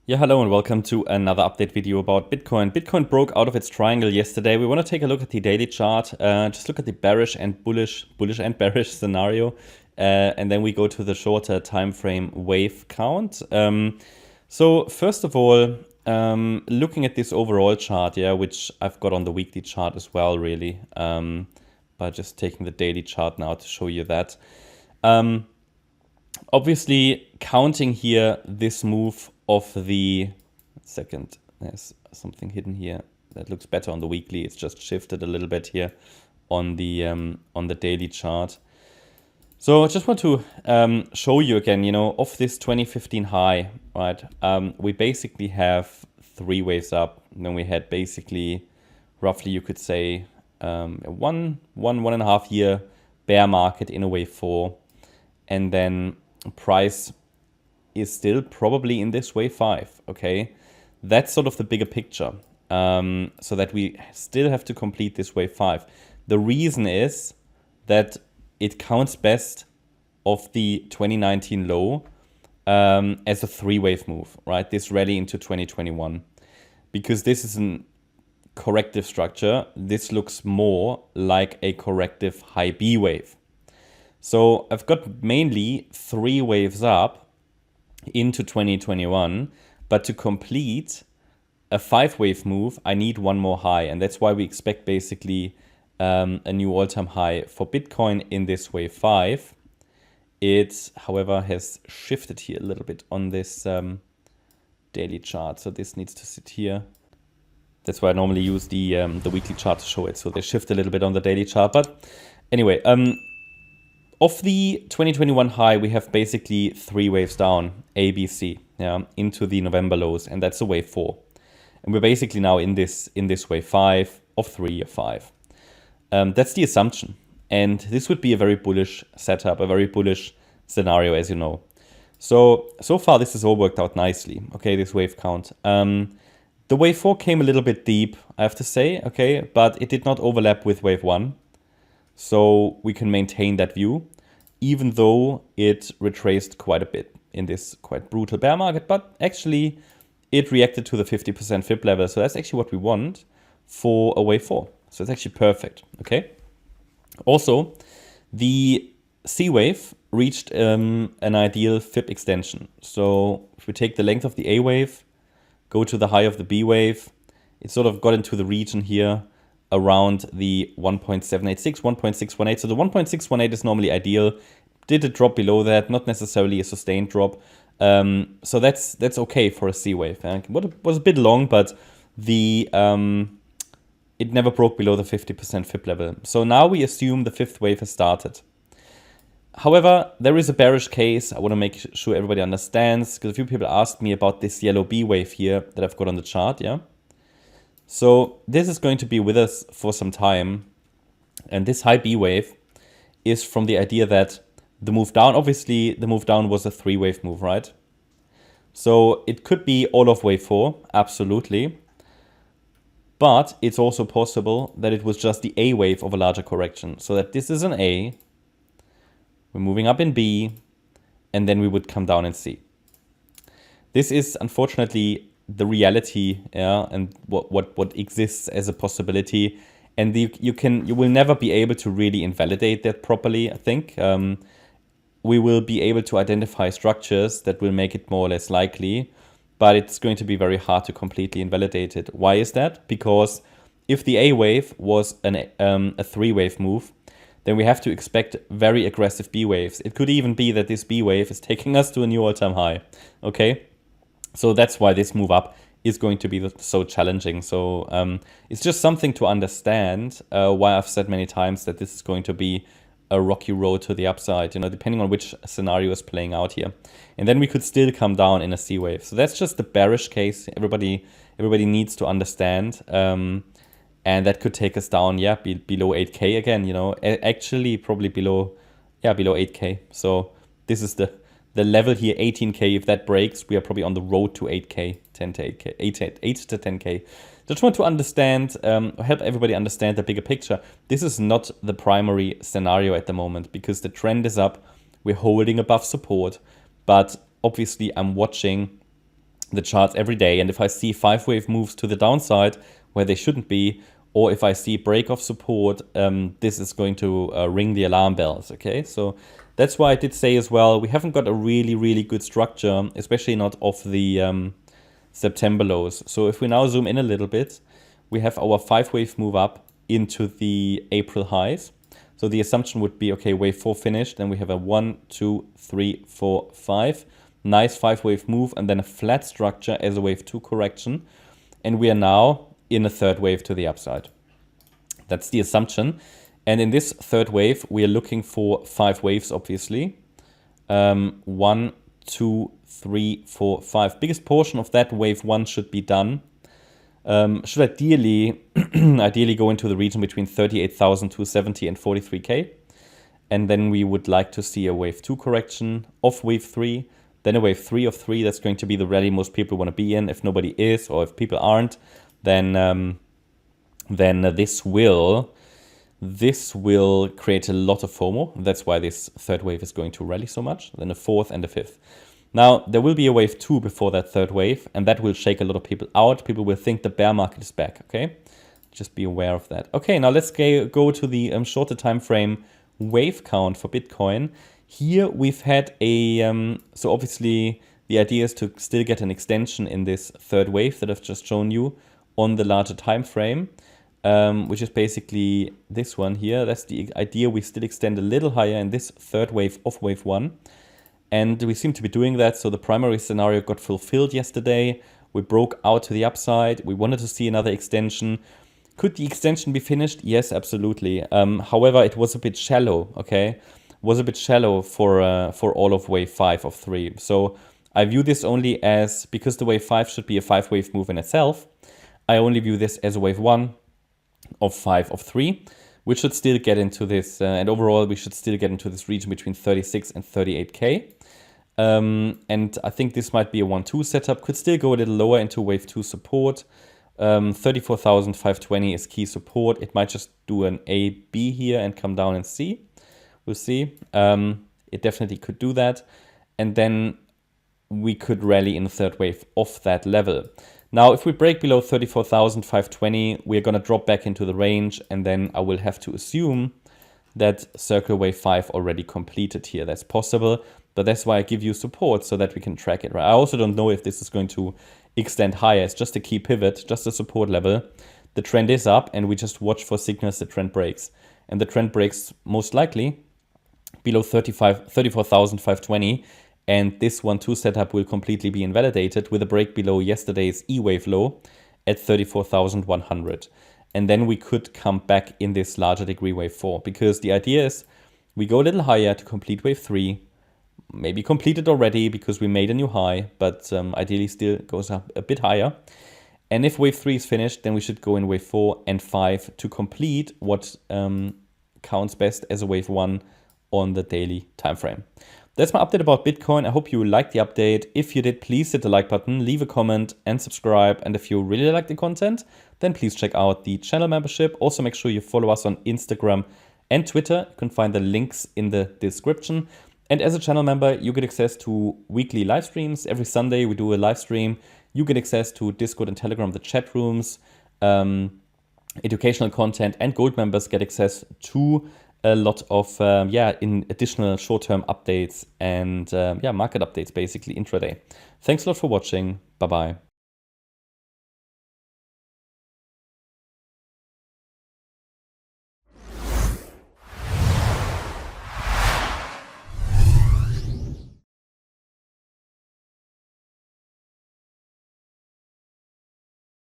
Yeah, hello and welcome to another update video about Bitcoin. Bitcoin broke out of its triangle yesterday. We want to take a look at the daily chart, just look at the bearish and bullish and bearish scenario, and then we go to the shorter time frame wave count. So first of all, looking at this overall chart, yeah, which I've got on the weekly chart as well, really, by just taking the daily chart now to show you that. Obviously, counting here this move of the second, there's something hidden here that looks better on the weekly. It's just shifted a little bit here on the daily chart. So I just want to show you again, of this 2015 high, right? We basically have three waves up. And then we had basically, roughly, you could say, one and a half year bear market in a wave four, and then price is still probably in this wave 5, okay? That's sort of the bigger picture, so that we still have to complete this wave 5. The reason is that it counts best of the 2019 low as a three-wave move, right? This rally into 2021. Because this is a corrective structure, this looks more like a corrective high B wave. So I've got mainly three waves up into 2021, but to complete a 5-wave move, I need one more high. And that's why we expect basically a new all-time high for Bitcoin in this wave 5. It, however, has shifted here a little bit on this daily chart. So this needs to sit here. That's why I normally use the weekly chart to show it. So they shift a little bit on the daily chart. But anyway, of the 2021 high, we have basically three waves down, A, B, C, yeah, into the November lows, and that's a wave 4. And we're basically now in this wave 5 of 3 or 5. That's the assumption. And this would be a very bullish setup, a very bullish scenario, as you know. So far, this has all worked out nicely, okay, this wave count. The wave 4 came a little bit deep, I have to say, okay, but it did not overlap with wave 1. So we can maintain that view, even though it retraced quite a bit in this quite brutal bear market. But actually, it reacted to the 50% fib level. So that's actually what we want for a wave 4. So it's actually perfect, okay? Also, the C wave reached an ideal fib extension. So if we take the length of the A wave, go to the high of the B wave, it sort of got into the region here around the 1.786, 1.618. So the 1.618 is normally ideal. Did it drop below that? Not necessarily a sustained drop. So that's okay for a C wave. It was a bit long, but it never broke below the 50% fib level. So now we assume the fifth wave has started. However, there is a bearish case. I want to make sure everybody understands, because a few people asked me about this yellow B wave here that I've got on the chart, yeah? So this is going to be with us for some time. And this high B wave is from the idea that the move down, obviously the move down was a 3-wave move, right? So it could be all of wave 4, absolutely. But it's also possible that it was just the A wave of a larger correction. So that this is an A, we're moving up in B, and then we would come down in C. This is unfortunately the reality, yeah, and what exists as a possibility, and you will never be able to really invalidate that properly. I think we will be able to identify structures that will make it more or less likely, but it's going to be very hard to completely invalidate it. Why is that? Because if the A wave was a 3-wave move, then we have to expect very aggressive B waves. It could even be that this B wave is taking us to a new all-time high. Okay. So that's why this move up is going to be so challenging. So it's just something to understand why I've said many times that this is going to be a rocky road to the upside, depending on which scenario is playing out here. And then we could still come down in a C wave. So that's just the bearish case everybody needs to understand. And that could take us down, yeah, below 8K again, actually probably below 8K. So this is the level here, 18K. If that breaks, we are probably on the road to 8K, 10 to 8K, 8 to 10K. Just want to understand, help everybody understand the bigger picture. This is not the primary scenario at the moment because the trend is up. We're holding above support, but obviously I'm watching the charts every day. And if I see 5-wave moves to the downside where they shouldn't be, or if I see break of support, this is going to ring the alarm bells, okay? So that's why I did say as well, we haven't got a really, really good structure, especially not of the September lows. So if we now zoom in a little bit, we have our 5-wave move up into the April highs. So the assumption would be, okay, wave 4 finished, then we have a 1, 2, 3, 4, 5. Nice 5-wave move, and then a flat structure as a wave 2 correction. And we are now in a third wave to the upside. That's the assumption. And in this third wave, we are looking for 5 waves, obviously. 1, 2, 3, 4, 5. Biggest portion of that wave 1 should be done. Should ideally go into the region between 38,270 and 43K. And then we would like to see a wave 2 correction of wave 3. Then a wave 3 of 3, that's going to be the rally most people want to be in. If nobody is, or if people aren't, then this will create a lot of FOMO. That's why this third wave is going to rally so much. Then a fourth and a fifth. Now, there will be a wave 2 before that third wave, and that will shake a lot of people out. People will think the bear market is back, okay? Just be aware of that. Okay, now let's go to the shorter time frame wave count for Bitcoin. Here we've had a, so obviously the idea is to still get an extension in this third wave that I've just shown you on the larger time frame, which is basically this one here. That's the idea. We still extend a little higher in this third wave of wave 1. And we seem to be doing that. So the primary scenario got fulfilled yesterday. We broke out to the upside. We wanted to see another extension. Could the extension be finished? Yes, absolutely. However, it was a bit shallow, okay? Was a bit shallow for all of wave 5 of 3. So I view this only as, because the wave 5 should be a 5-wave move in itself, I only view this as a wave 1 of 5 of 3. We should still get into this, and overall we should still get into this region between 36 and 38K. And I think this might be a 1-2 setup. Could still go a little lower into wave 2 support. 34,520 is key support. It might just do an A, B here and come down and C. We'll see. It definitely could do that. And then we could rally in the third wave off that level. Now, if we break below 34,520, we're going to drop back into the range. And then I will have to assume that circle wave 5 already completed here. That's possible. But that's why I give you support so that we can track it, right? I also don't know if this is going to extend higher. It's just a key pivot, just a support level. The trend is up and we just watch for signals the trend breaks. And the trend breaks most likely below 34,520. And this 1-2 setup will completely be invalidated with a break below yesterday's E-wave low at 34,100. And then we could come back in this larger degree wave 4. Because the idea is we go a little higher to complete wave 3. Maybe completed already because we made a new high, but ideally still goes up a bit higher. And if wave 3 is finished, then we should go in wave 4 and 5 to complete what counts best as a wave 1 on the daily time frame. That's my update about Bitcoin. I hope you liked the update. If you did, please hit the like button, leave a comment and subscribe. And if you really like the content, then please check out the channel membership. Also make sure you follow us on Instagram and Twitter. You can find the links in the description. And as a channel member, you get access to weekly live streams. Every Sunday we do a live stream. You get access to Discord and Telegram, the chat rooms, educational content, and gold members get access to a lot of in additional short-term updates and market updates, basically intraday. Thanks a lot for watching. Bye-bye.